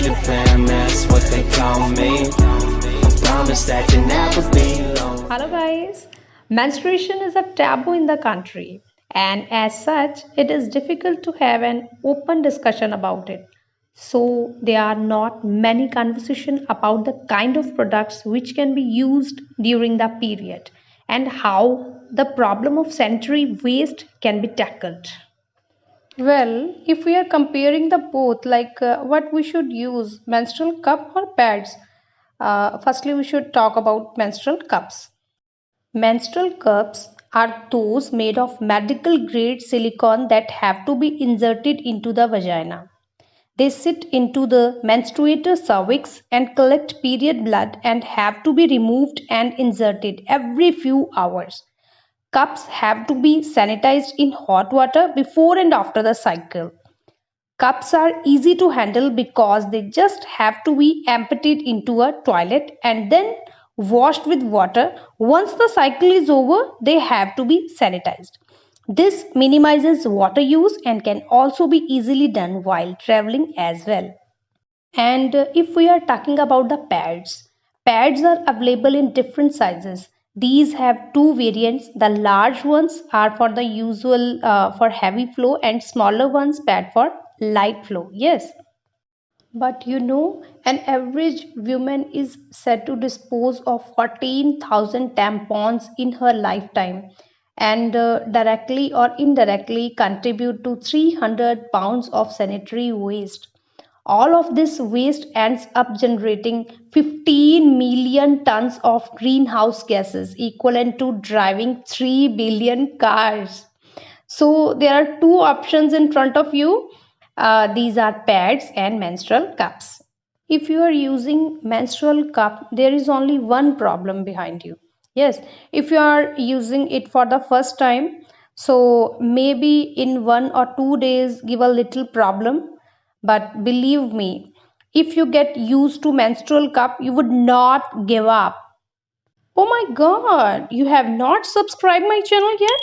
the fam, that's what they call me. Promise that you never be alone. Hello, guys. Menstruation is a taboo in the country, and as such, it is difficult to have an open discussion about it. So, there are not many conversations about the kind of products which can be used during the period and how the problem of sanitary waste can be tackled. Well, if we are comparing the both, like what we should use, menstrual cup or pads, firstly we should talk about menstrual cups. Menstrual cups are those made of medical grade silicone that have to be inserted into the vagina. They sit into the menstruator cervix and collect period blood and have to be removed and inserted every few hours. Cups have to be sanitized in hot water before and after the cycle. Cups are easy to handle because they just have to be emptied into a toilet and then washed with water. Once the cycle is over, they have to be sanitized. This minimizes water use and can also be easily done while traveling as well. And if we are talking about the pads, pads are available in different sizes. These have two variants. The large ones are for the usual for heavy flow and smaller ones pad for light flow. Yes. But an average woman is said to dispose of 14,000 tampons in her lifetime and directly or indirectly contribute to 300 pounds of sanitary waste. All of this waste ends up generating 15 million tons of greenhouse gases, equivalent to driving 3 billion cars. So there are two options in front of you. These are pads and menstrual cups. If you are using menstrual cup, there is only one problem behind you. Yes, if you are using it for the first time, so maybe in 1 or 2 days give a little problem. But believe me, if you get used to menstrual cup, you would not give up. Oh my god, you have not subscribed my channel yet?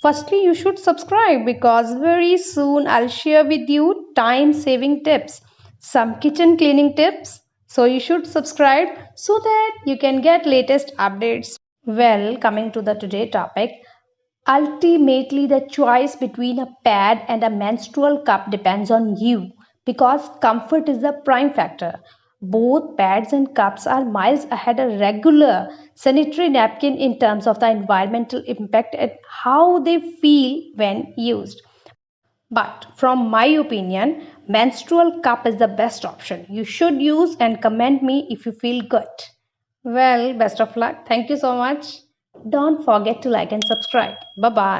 Firstly, you should subscribe because very soon I'll share with you time saving tips, some kitchen cleaning tips. So you should subscribe so that you can get latest updates. Well, coming to the today topic, ultimately, the choice between a pad and a menstrual cup depends on you because comfort is the prime factor. Both pads and cups are miles ahead of regular sanitary napkin in terms of the environmental impact and how they feel when used. But from my opinion, menstrual cup is the best option. You should use and comment me if you feel good. Well, best of luck. Thank you so much. Don't forget to like and subscribe. Bye bye.